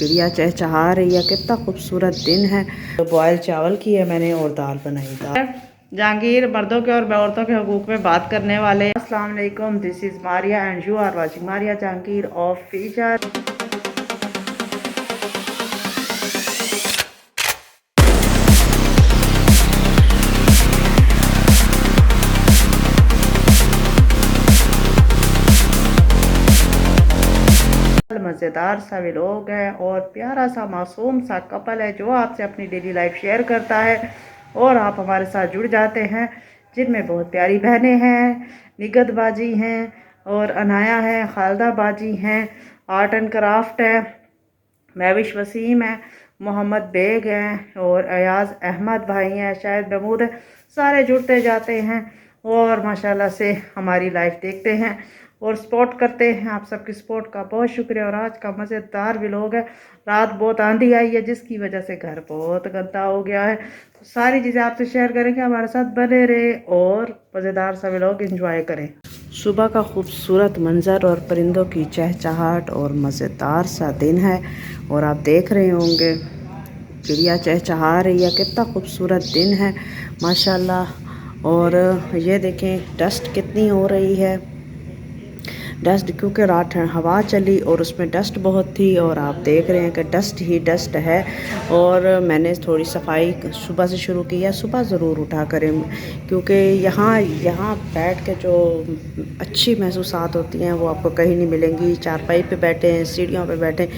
चिड़िया चहचहा रही है, कितना खूबसूरत दिन है। तो बॉयल चावल किए मैंने और दाल बनाई। दाल जहांगीर मर्दों के और औरतों के हकूक़ में बात करने वाले। अस्सलाम वालेकुम, this is Maria and you are watching Maria Jahangir of feature. मज़ेदार सा भी लोग हैं और प्यारा सा मासूम सा कपल है जो आपसे अपनी डेली लाइफ शेयर करता है और आप हमारे साथ जुड़ जाते हैं, जिनमें बहुत प्यारी बहनें हैं, निगत बाजी हैं और अनाया है, खालदा बाजी हैं, आर्ट एंड क्राफ्ट है, महविश वसीम है, मोहम्मद बेग हैं और अयाज़ अहमद भाई हैं, शायद महमूद है। सारे जुड़ते जाते हैं और माशाल्लाह से हमारी लाइफ देखते हैं और सपोर्ट करते हैं। आप सबकी सपोर्ट का बहुत शुक्रिया। और आज का मज़ेदार व्लॉग है। रात बहुत आंधी आई है जिसकी वजह से घर बहुत गंदा हो गया है, तो सारी चीज़ें आपसे शेयर करेंगे, हमारे साथ बने रहे और मज़ेदार सा व्लॉग एंजॉय करें। सुबह का खूबसूरत मंज़र और परिंदों की चहचहाहट और मज़ेदार सा दिन है और आप देख रहे होंगे चिड़िया चहचहा रही है, कितना खूबसूरत दिन है माशाल्लाह। और ये देखें डस्ट कितनी हो रही है, डस्ट क्योंकि रात हवा चली और उसमें डस्ट बहुत थी और आप देख रहे हैं कि डस्ट ही डस्ट है। और मैंने थोड़ी सफाई सुबह से शुरू की है। सुबह ज़रूर उठा करें क्योंकि यहाँ बैठ के जो अच्छी महसूसात होती हैं वो आपको कहीं नहीं मिलेंगी। चारपाई पे बैठे हैं, सीढ़ियों पे बैठे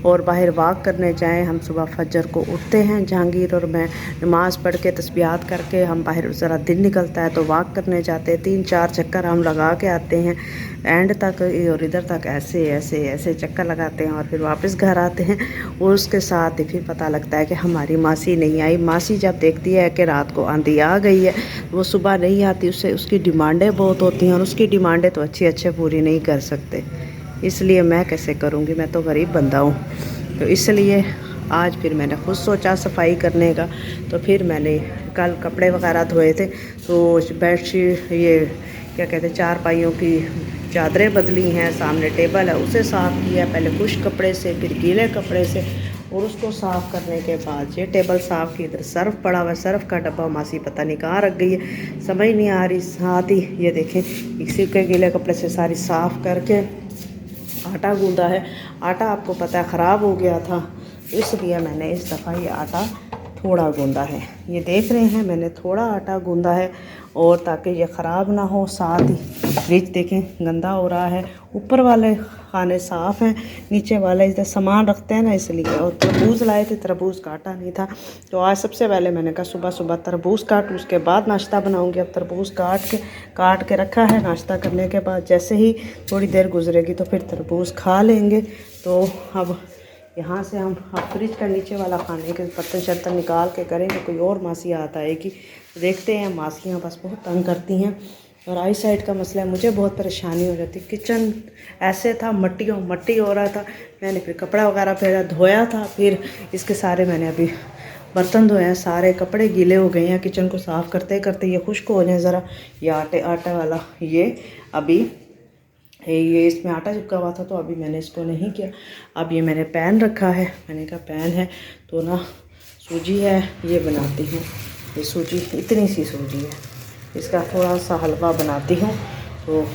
और बाहर वॉक करने जाएं। हम सुबह फजर को उठते हैं, जहांगीर और मैं नमाज़ पढ़ के तस्बीहात करके हम बाहर, ज़रा दिन निकलता है तो वॉक करने जाते हैं। 3-4 चक्कर हम लगा के आते हैं एंड तक और इधर तक ऐसे ऐसे ऐसे चक्कर लगाते हैं और फिर वापस घर आते हैं। और उसके साथ ही फिर पता लगता है कि हमारी मासी नहीं आई। मासी जब देखती है कि रात को आंधी आ गई है, वो सुबह नहीं आती, उससे उसकी डिमांडें बहुत होती हैं और उसकी डिमांडें तो अच्छे पूरी नहीं कर सकते। इसलिए मैं कैसे करूँगी, मैं तो गरीब बंदा हूँ। तो इसलिए आज फिर मैंने खुद सोचा सफाई करने का। तो फिर मैंने कल कपड़े वगैरह धोए थे तो बेडशीट, ये क्या कहते हैं, चारपाइयों की चादरें बदली हैं, सामने टेबल है उसे साफ़ किया, पहले खुश्क कपड़े से फिर गीले कपड़े से। और उसको साफ़ करने के बाद ये टेबल साफ़ की, इधर सर्फ़ पड़ा हुआ है, सर्फ़ का डब्बा मासी पता नहीं कहाँ रख गई है, समझ नहीं आ रही। साथ ही ये देखें इसी के गीले कपड़े से सारी साफ़ करके आटा गूंदा है। आटा आपको पता है ख़राब हो गया था, इसलिए मैंने इस दफ़ा ये आटा थोड़ा गूंदा है। ये देख रहे हैं मैंने थोड़ा आटा गूंदा है और ताकि ये ख़राब ना हो। साथ ही फ्रिज देखें गंदा हो रहा है, ऊपर वाले खाने साफ़ हैं, नीचे वाले इधर सामान रखते हैं ना इसलिए। और तरबूज लाए थे, तरबूज काटा नहीं था तो आज सबसे पहले मैंने कहा सुबह सुबह तरबूज काट, उसके बाद नाश्ता बनाऊंगी। अब तरबूज काट के रखा है, नाश्ता करने के बाद जैसे ही थोड़ी देर गुजरेगी तो फिर तरबूज खा लेंगे। तो अब यहाँ से हम फ्रिज का नीचे वाला खाने के बर्तन शर्तन निकाल के करेंगे। कोई और मासी आता है कि तो देखते हैं। मासियाँ बस बहुत तंग करती हैं और आई साइड का मसला है, मुझे बहुत परेशानी हो जाती। किचन ऐसे था, मट्टी हो रहा था। मैंने फिर कपड़ा वगैरह पहला धोया था, फिर इसके सारे मैंने अभी बर्तन धोए हैं, सारे कपड़े गीले हो गए हैं। किचन को साफ़ करते करते ये खुश्क हो जाए ज़रा। ये आटा वाला ये अभी ये इसमें आटा चिपका हुआ था तो अभी मैंने इसको नहीं किया। अब ये मैंने पैन रखा है, मैंने कहा पैन है तो ना सूजी है, ये बनाती हूँ। ये सूजी इतनी सी सूजी है, इसका थोड़ा सा हलवा बनाती हूँ। तो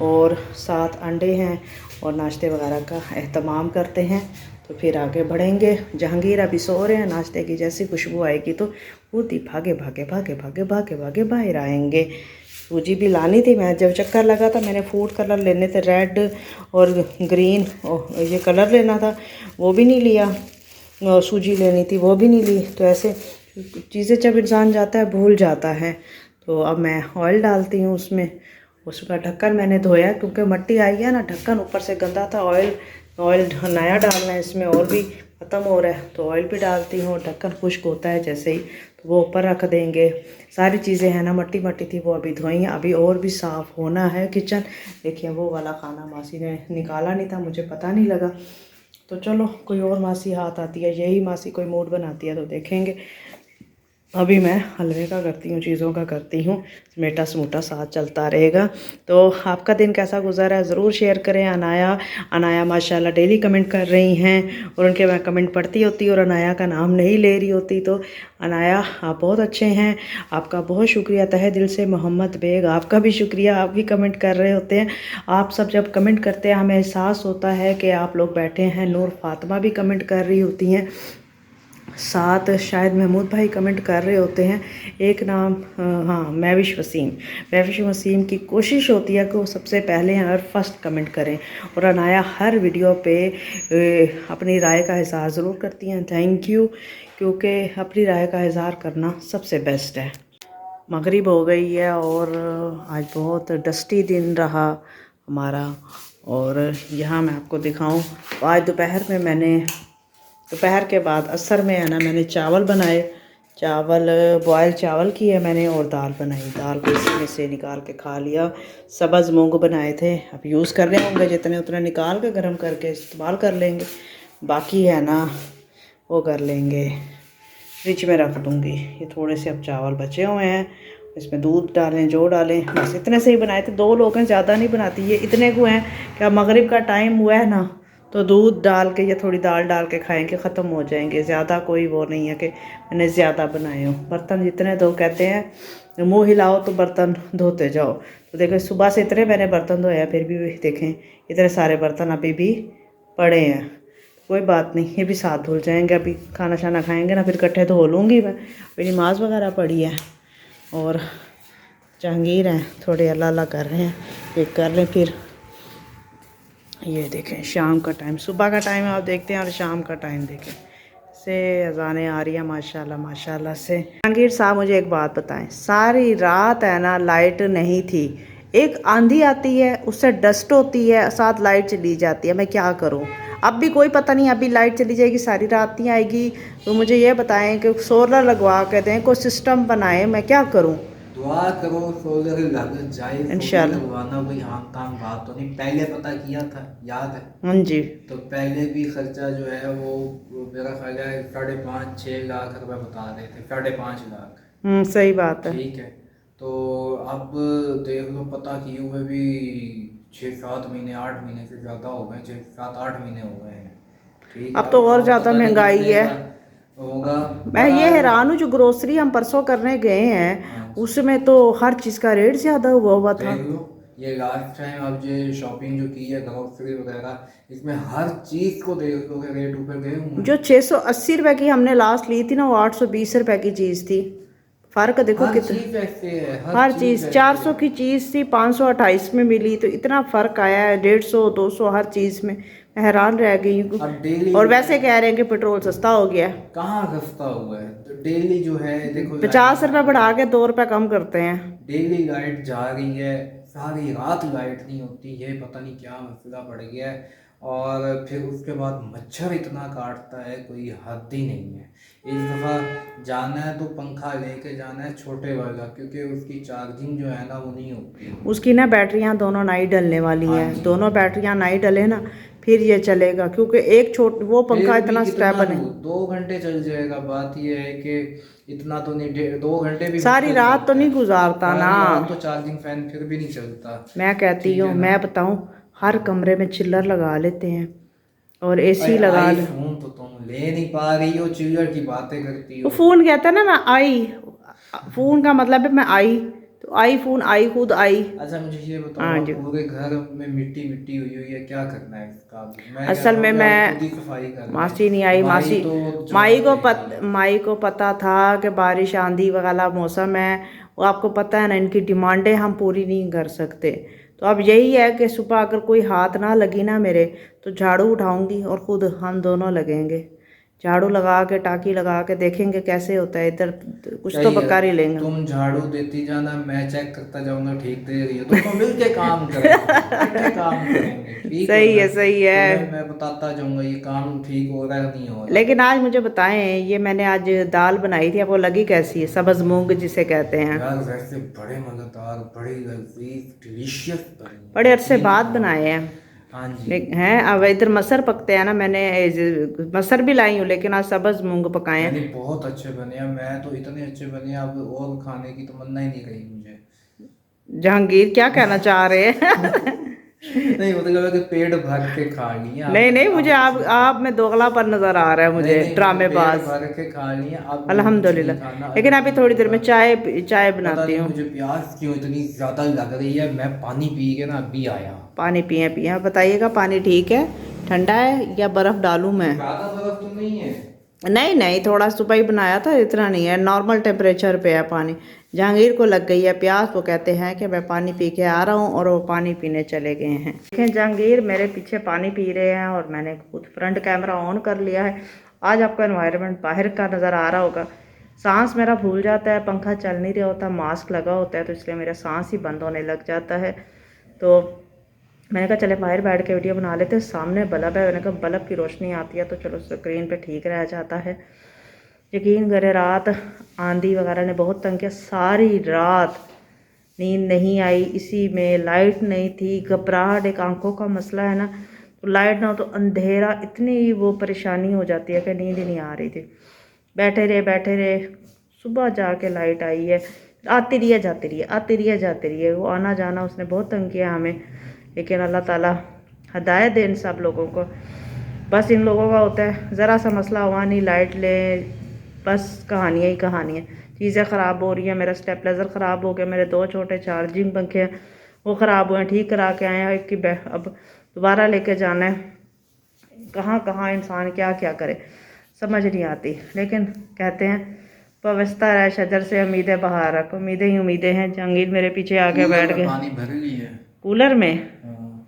और 7 अंडे हैं और नाश्ते वगैरह का एहतमाम करते हैं तो फिर आगे बढ़ेंगे। जहांगीर अभी सो रहे हैं, नाश्ते की जैसी खुशबू आएगी तो खुद ही भागे भागे बाहर आएंगे। सूजी भी लानी थी, मैं जब चक्कर लगा था मैंने फूड कलर लेने थे, रेड और ग्रीन और ये कलर लेना था, वो भी नहीं लिया। और सूजी लेनी थी, वो भी नहीं ली। तो ऐसे चीज़ें जब इंसान जाता है भूल जाता है। तो अब मैं ऑयल डालती हूँ उसमें। उसका ढक्कन मैंने धोया क्योंकि मट्टी आई है ना, ढक्कन ऊपर से गंदा था। ऑयल नया डालना है इसमें, और भी ख़त्म हो रहा है तो ऑयल भी डालती हूँ। ढक्कन खुश्क होता है जैसे ही तो वो ऊपर रख देंगे। सारी चीज़ें हैं ना, मट्टी थी वो अभी धोई हैं, अभी और भी साफ़ होना है किचन। देखिए वो वाला खाना मासी ने निकाला नहीं था, मुझे पता नहीं लगा। तो चलो कोई और मासी हाथ आती है, यही मासी कोई मूड बनाती है तो देखेंगे। अभी मैं हलवे का करती हूँ, चीज़ों का करती हूँ, मेटा समूटा साथ चलता रहेगा। तो आपका दिन कैसा गुजरा है ज़रूर शेयर करें। अनाया माशाल्लाह डेली कमेंट कर रही हैं और उनके मैं कमेंट पढ़ती होती और अनाया का नाम नहीं ले रही होती। तो अनाया आप बहुत अच्छे हैं, आपका बहुत शुक्रिया तहे दिल से। मोहम्मद बेग आपका भी शुक्रिया, आप भी कमेंट कर रहे होते हैं। आप सब जब कमेंट करते हैं हमें एहसास होता है कि आप लोग बैठे हैं। नूर फातिमा भी कमेंट कर रही होती हैं, साथ शायद महमूद भाई कमेंट कर रहे होते हैं। एक नाम हाँ महविश वसीम की कोशिश होती है कि वो सबसे पहले और फर्स्ट कमेंट करें। और अनाया हर वीडियो पे अपनी राय का इज़हार ज़रूर करती हैं। थैंक यू, क्योंकि अपनी राय का इज़हार करना सबसे बेस्ट है। मगरिब हो गई है और आज बहुत डस्टी दिन रहा हमारा। और यहाँ मैं आपको दिखाऊं, आज दोपहर के बाद असर में है ना, मैंने चावल बनाए, बॉयल चावल किए मैंने और दाल बनाई। दाल को इसी में से निकाल के खा लिया। सब्ज़ मूंग बनाए थे, अब यूज़ कर रहे होंगे, जितने उतने निकाल के गर्म करके इस्तेमाल कर लेंगे, बाकी है ना वो कर लेंगे, फ्रिज में रख दूँगी। ये थोड़े से अब चावल बचे हुए हैं, इसमें दूध डालें जो डालें, बस इतने से ही बनाए थे। 2 लोग हैं, ज़्यादा नहीं बनाती, ये इतने को हैं क्या मगरिब का टाइम हुआ है ना, तो दूध डाल के या थोड़ी दाल डाल के खाएंगे, ख़त्म हो जाएंगे। ज़्यादा कोई वो नहीं है कि मैंने ज़्यादा बनाए हो। बर्तन जितने दो कहते हैं मुँह हिलाओ तो बर्तन धोते जाओ। तो देखो सुबह से इतने मैंने बर्तन धोया, फिर भी देखें इतने सारे बर्तन अभी भी पड़े हैं। कोई बात नहीं, ये भी साथ धुल जाएंगे। अभी खाना शाना खाएंगे ना, फिर इकट्ठे धो लूँगी मैं। अभी नमाज़ वगैरह पढ़ी है और जहांगीर हैं थोड़े अल्लाह अल्लाह कर रहे हैं, ये कर लें फिर। ये देखें शाम का टाइम, सुबह का टाइम आप देखते हैं और शाम का टाइम देखें से अजानें आ रही है माशाल्लाह माशाल्लाह से। जहांगीर साहब मुझे एक बात बताएं, सारी रात है ना लाइट नहीं थी, एक आंधी आती है उससे डस्ट होती है, साथ लाइट चली जाती है, मैं क्या करूं। अब भी कोई पता नहीं, अभी लाइट चली जाएगी, सारी रात नहीं आएगी। तो मुझे ये बताएं कि सोलर लगवा के दें, कोई सिस्टम बनाएं, मैं क्या करूं। दुआ करो सोलर लग जाए। सोलर इंशाल्लाह। लगवाना कोई आम काम बात तो नहीं, पहले पता किया था, याद है? हाँ जी। तो पहले भी खर्चा जो है वो मेरा ख्याल है 5.5-6 लाख रुपए बता रहे थे, 5.5 लाख। सही बात है। ठीक है, तो अब देख लो पता किए हुए भी 6-7 महीने 8 महीने से ज़्यादा हो गए, 6-7-8 महीने हो गए हैं। ठीक है, अब तो और अब ज़्यादा पता नहीं महंगाई कितने है। का होगा। मैं ये बहरहाल हैरान हूँ, जो ग्रोसरी हम परसों करने गए हैं हाँ, उसमें तो हर चीज़ का रेट ज़्यादा हुआ था। देख लो ये लास्ट टाइम अब जो शॉपिंग जो की है ग्रोसरी वगैरह, इसमें हर चीज़ को देख लो के रेट ऊपर गए हुए जो हैं। 680 रुपये की हमने लास्ट ली थी ना, वो 820 रुपये की चीज़ थी। फ़र्क देखो हर कितना। चीज़ ऐसे है, हर हर चीज़ चीज़ ऐसे 400 है। की चीज़ थी 528 में मिली, तो इतना फ़र्क आया है, 150-200 हर चीज़ में। मैं हैरान रह गई हूँ। अब डेली और वैसे कह रहे हैं कि पेट्रोल सस्ता हो गया है। कहाँ सस्ता हुआ है, तो डेली जो है देखो 50 रुपये बढ़ा के 2 रुपये कम करते हैं। डेली लाइट जा रही है, सारी रात लाइट नहीं होती है, पता नहीं क्या मसला पड़ गया है। और फिर उसके बाद मच्छर इतना काटता है, कोई हद ही नहीं है। एक दफ़ा जाना है तो पंखा लेके जाना है छोटे वाला, क्योंकि उसकी चार्जिंग जो है ना वो नहीं होती। उसकी ना बैटरियां दोनों नई डलने वाली हाँ हैं, जी। दोनों बैटरियां नई डले ना फिर ये चलेगा, क्योंकि एक छोट वो पंखा फिर भी इतना कितना स्टेबल है। 2 घंटे चल जाएगा। बात यह है कि इतना तो नहीं, 2 घंटे भी सारी मुश्किल रात तो चलता नहीं है। गुजारता ना। सारी रात तो चार्जिंग फैन फिर भी नहीं चलता। मैं कहती ठीक हूँ, है ना। मैं बताऊँ, हर कमरे में चिल्लर लगा लेते हैं और एसी अरे लगा ले। आईफोन तो तुम ले नहीं पा रही हो, चिल्लर की बातें करती वो हो। फ़ोन कहता है ना आई, फ़ोन का मतलब है मैं आई, तो आई फ़ोन आई खुद आई। अच्छा मुझे ये बताओ, हाँ आप जी। पूरे घर में मिट्टी मिट्टी हुई हुई है, क्या करना है इसका? मैं असल कहता हूँ में कि आप खुद मैं, ही सफाई कर लें। मासी नहीं आई, माई मासी तो जवाब देगी। माई को पता था कि बारिश आंधी वाला मौसम है। वो आपको पता है ना, इनकी डिमांडें हम पूरी नहीं कर सकते। तो अब यही है कि सुबह अगर कोई हाथ ना लगी ना मेरे, तो झाड़ू उठाऊंगी और ख़ुद हम दोनों लगेंगे, झाड़ू लगा के टाकी लगा के देखेंगे कैसे होता है। इधर कुछ तो सही है, पका ही लेंगे। तुम झाड़ू देती जाना, मैं चेक करता जाऊंगा ठीक दे रही हो। दोनों मिलके काम करेंगे, इकट्ठे काम करेंगे, ठीक हो सही ना। है सही तुम्हें है। मैं बताता जाऊंगा ये काम ठीक हो रहा है नहीं हो रहा। लेकिन आज मुझे बताएं, ये मैंने आज दाल बनाई थी, आपको लगी कैसी है? सब्ज़ मूंग जिसे कहते हैं। यार वैसे बड़े मज़ेदार, बड़े लजीज डिलीशियस बनी है, बड़े अरसे यकीन बाद करो। बनाए हैं। हाँ जी। हैं अब इधर मसर पकते हैं ना, मैंने मसर भी लाई हूँ, लेकिन आज सब्ज मूंग पकाए हैं। यानी बहुत अच्छे बने हैं, मैं तो इतने अच्छे बने हैं, अब और खाने की तमन्ना ही नहीं रही मुझे। जहांगीर क्या कहना चाह रहे हैं? नहीं मतलब है कि पेट भर के खा लिए नहीं अब नहीं, मुझे अब कुछ नहीं आप खाना। में दोगलापन नजर आ रहा है, नहीं मुझे नहीं मतलब पेट ड्रामेबाज। भर के खा लिए, अब मुझे कुछ नहीं खाना, अल्हम्दुलिल्लाह। लेकिन अभी थोड़ी देर में अल्हम्दुलिल्लाह। चाय चाय पता बनाती नहीं हूँ। मुझे प्यास क्यों इतनी ज़्यादा लग रही है, मैं पानी पी के ना अभी आया। पानी पिए पिए बताइएगा, पानी ठीक है, ठंडा है या बर्फ़ डालूं मैं? ज़्यादा बर्फ तो नहीं है। नहीं नहीं, थोड़ा सुबह ही बनाया था, इतना नहीं है, नॉर्मल टेम्परेचर पे है पानी। जहांगीर को लग गई है प्यास, वो कहते हैं कि मैं पानी पी के आ रहा हूँ, और वो पानी पीने चले गए हैं। देखें जहांगीर मेरे पीछे पानी पी रहे हैं, और मैंने खुद फ्रंट कैमरा ऑन कर लिया है। आज आपका एनवायरनमेंट बाहर का नज़र आ रहा होगा। सांस मेरा भूल जाता है, पंखा चल नहीं रहा होता, मास्क लगा होता है, तो इसलिए मेरा सांस ही बंद होने लग जाता है। तो मैंने कहा चले बाहर बैठ के वीडियो बना लेते। सामने बल्ब है, मैंने कहा बल्ब की रोशनी आती है तो चलो स्क्रीन पे ठीक रह जाता है। यकीन करे रात आंधी वगैरह ने बहुत तंग किया, सारी रात नींद नहीं आई। इसी में लाइट नहीं थी, घबराहट, एक आंखों का मसला है ना, तो लाइट ना हो तो अंधेरा, इतनी वो परेशानी हो जाती है कि नींद ही नहीं आ रही थी। बैठे रहे, सुबह जाके लाइट आई है, आती रही है जाती रही है, आती रही है जाती रही है। वो आना जाना उसने बहुत तंग किया हमें, लेकिन अल्लाह ताला हदायत दे इन सब लोगों को। बस इन लोगों का होता है, ज़रा सा मसला हुआ नहीं लाइट ले, बस कहानियाँ ही कहानियाँ। चीज़ें ख़राब हो रही हैं, मेरा स्टेबलाइज़र ख़राब हो गया, मेरे 2 छोटे चार्जिंग पंखे हैं वो ख़राब हुए हैं, ठीक करा के आए हैं कि अब दोबारा लेके जाना है। कहाँ कहाँ इंसान क्या क्या करे समझ नहीं आती। लेकिन कहते हैं पवस्ता रहे शजर से उम्मीदें बाहर रख, उम्मीदें ही उम्मीदें हैं। जहांगीर मेरे पीछे आके कूलर बैठ में गए पानी भर ली है। कूलर में। हाँ।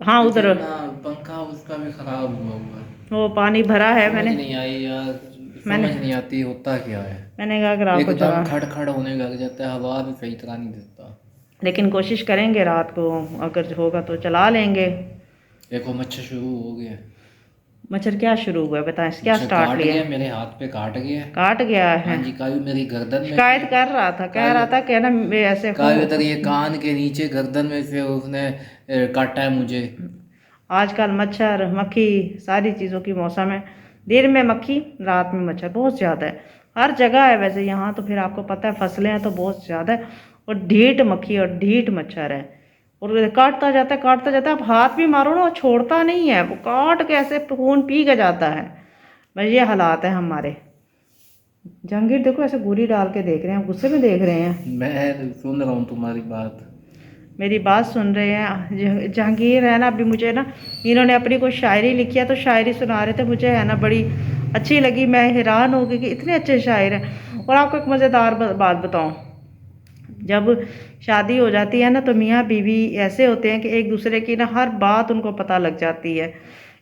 हाँ लेकिन उधर ना पंखा उसका भी खराब हुआ हुआ है। वो पानी भरा है, समझ मैंने नहीं आई यार, मैंने समझ नहीं आती होता क्या है। मैंने कहा कि रात को एकदम चला, खड़ होने लग जाता है, हवा भी सही तरह नहीं देता। लेकिन कोशिश करेंगे रात को, अगर होगा तो चला लेंगे। देखो मच्छर शुरू हो गया। मच्छर क्या शुरू हुआ है बताएं, क्या मच्छर स्टार्ट काट लिया? गया, मेरे हाथ पे काट गया। काट गया हाँ है? जी, कल मेरी गर्दन में शिकायत से, कर रहा था, कह कल रहा था कि ना ऐसे हो। कल इधर ये कान के नीचे गर्दन में से उसने काटा है मुझे। आजकल मच्छर मक्खी सारी चीज़ों की मौसम है, दिन में मक्खी रात में मच्छर बहुत ज़्यादा है, हर जगह है वैसे यहाँ तो। फिर आपको पता है फसलें हैं तो बहुत ज़्यादा है, और ढीठ मक्खी और ढीठ मच्छर है, और काटता जाता है काटता जाता है। आप हाथ भी मारो ना वो छोड़ता नहीं है, वो काट के ऐसे खून पी के जाता है। बस ये हालात है हमारे। जहांगीर देखो ऐसे गोली डाल के देख रहे हैं, गुस्से में देख रहे हैं। मैं सुन रहा हूँ तुम्हारी बात। मेरी बात सुन रहे हैं। जहांगीर है ना, अभी मुझे ना इन्होंने अपनी कोई शायरी लिखी है तो शायरी सुना रहे थे मुझे, है ना बड़ी अच्छी लगी। मैं हैरान हो गई कि इतने अच्छे शायर हैं। और आपको एक मज़ेदार बात बताऊं, जब शादी हो जाती है ना तो मियाँ बीवी ऐसे होते हैं कि एक दूसरे की ना हर बात उनको पता लग जाती है।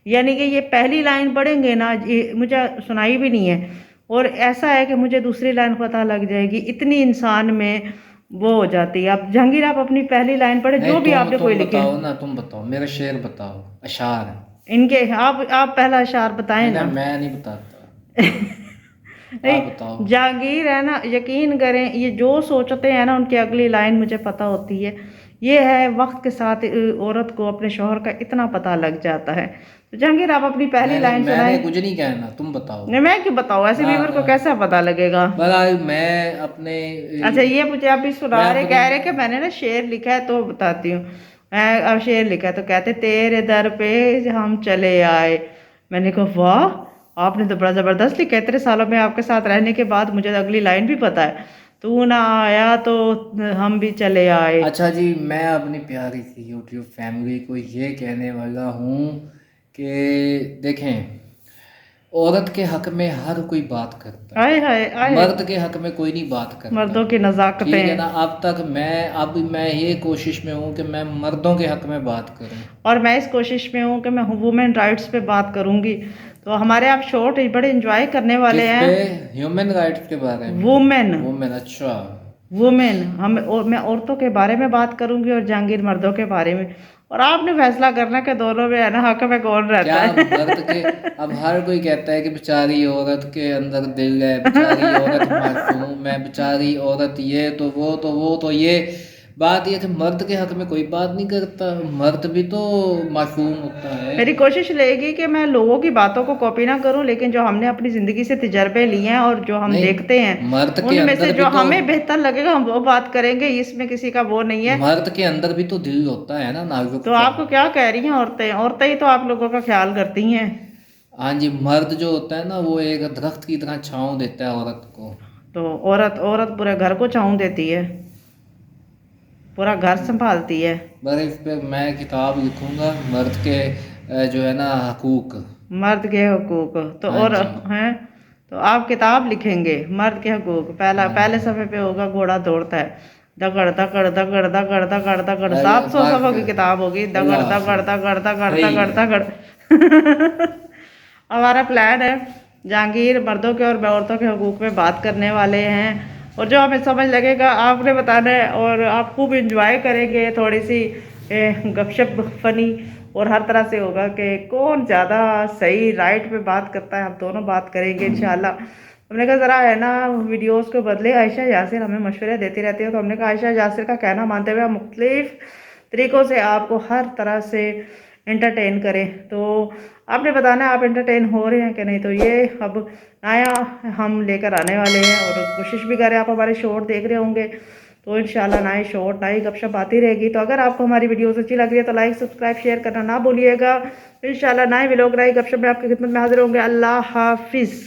यानी कि ये पहली लाइन पढ़ेंगे ना, ये मुझे सुनाई भी नहीं है, और ऐसा है कि मुझे दूसरी लाइन पता लग जाएगी, इतनी इंसान में वो हो जाती है। आप जहांगीर आप अपनी पहली लाइन पढ़े, नहीं जो भी आपने कोई तुम लिखे बताओ ना, तुम बताओ, मेरा शेर बताओ, अशार। इनके। आप पहला अशार बताएं नहीं ना, ना। मैं नहीं बताता, आप बताओ। नहीं जहांगीर है ना, यकीन करें ये जो सोचते हैं ना उनकी अगली लाइन मुझे पता होती है। ये है वक्त के साथ औरत को अपने शौहर का इतना पता लग जाता है। तो जहांगीर आप अपनी पहली लाइन मैंने सुनाए। कुछ नहीं कहना, तुम बताओ। नहीं मैं क्यों बताऊँ, ऐसे ना व्यूवर को कैसा पता लगेगा? मैं अपने अच्छा ये मुझे अभी मैं सुना रहे, अपनी कह रहे कि मैंने ना शेर लिखा है तो बताती हूँ। मैं अब शेर लिखा है तो कहते तेरे दर पे हम चले आए। मैंने कहा वाह आपने तो बड़ा ज़बरदस्त लिखा है, इतने सालों में आपके साथ रहने के बाद मुझे अगली लाइन भी पता है। तू ना आया तो हम भी चले आए। अच्छा जी, मैं अपनी प्यारी सी यूट्यूब फैमिली को ये कहने वाला हूँ कि देखें, औरत के हक में हर कोई बात करता आए है, हाय आए, मर्द के हक में कोई नहीं बात करता। मर्दों की ठीक है नज़ाकतें। ना, अब मैं ये कोशिश में हूँ कि मैं मर्दों के हक में बात करूँ। और मैं इस कोशिश में हूँ कि मैं वुमेन राइट्स पे बात करूँगी। तो हमारे आप शॉर्ट बड़े इंजॉय करने वाले किस पे? हैं। ह्यूमन राइट्स के बारे में? वुमेन वुमेन, अच्छा। वुमेन हम, और मैं औरतों के बारे में बात करूंगी और जहांगीर मर्दों के बारे में। और आपने फैसला करना कि दोनों में है ना हक में कौन रहता क्या है। मर्द के, अब हर कोई कहता है कि बेचारी औरत के अंदर दिल है, बेचारी औरत मासूम है, बेचारी औरत ये तो वो तो ये, बात ये है कि मर्द के हक में कोई बात नहीं करता, मर्द भी तो मासूम होता है। मेरी कोशिश रहेगी कि मैं लोगों की बातों को कॉपी ना करूं, लेकिन जो हमने अपनी ज़िंदगी से तजर्बे लिए हैं और जो हम नहीं, देखते हैं मर्द के उनमें से अंदर भी जो तो हमें बेहतर लगेगा हम वो बात करेंगे, इसमें किसी का वो नहीं है। मर्द के अंदर भी तो दिल होता है ना, नाजुक तो सा। आपको क्या कह रही हैं औरतें? औरतें ही तो आप लोगों का ख्याल करती हैं। हाँ जी, मर्द जो होता है ना वो एक दरख्त की तरह छांव देता है औरत को। तो औरत औरत पूरे घर को छाँव देती है, पूरा घर संभालती है। पर इस पे मैं किताब लिखूंगा, मर्द के जो है ना हकूक। मर्द के हकूक। तो हाँ और जी। हैं, तो आप किताब लिखेंगे मर्द के हकूक। पहला हाँ पहले जी। सफ़े पे होगा घोड़ा दौड़ता है, दगड़ दगड़ दगड़ दगड़ दगड़ दगड़, अरे 700 सफ़ों की बस, किताब होगी। दगड़ अल्लाह दगड़ हाफिज। दगड़ दगड़ सही दगड़ है। दगड़। हमारा प्लान है, जहांगीर मर्दों के और औरतों के हकूक में बात करने वाले हैं, और जो हमें समझ लगेगा आपने बताना है, और आप खूब इंजॉय करेंगे। थोड़ी सी गपशप फनी और हर तरह से होगा कि कौन ज़्यादा सही राइट पे बात करता है। हम दोनों बात करेंगे इंशाल्लाह। हमने कहा ज़रा है ना वीडियोस को बदले, आयशा यासिर हमें मशवरे देती रहती है, तो हमने कहा आयशा यासिर का कहना मानते हुए हम मुख्तलिफ तरीक़ों से आपको हर तरह से एंटरटेन करें। तो आपने बताना है आप एंटरटेन हो रहे हैं कि नहीं। तो ये अब नया हम लेकर आने वाले हैं, और कोशिश भी करें। आप हमारे शॉर्ट देख रहे होंगे तो इंशाल्लाह नए शॉर्ट नई गपशप आती रहेगी। तो अगर आपको हमारी वीडियोस अच्छी लग रही है तो लाइक सब्सक्राइब शेयर करना ना भूलिएगा। इंशाल्लाह नए व्लॉग नई गपशप में आपकी खिदमत में हाजिर होंगे। अल्लाह हाफिज़।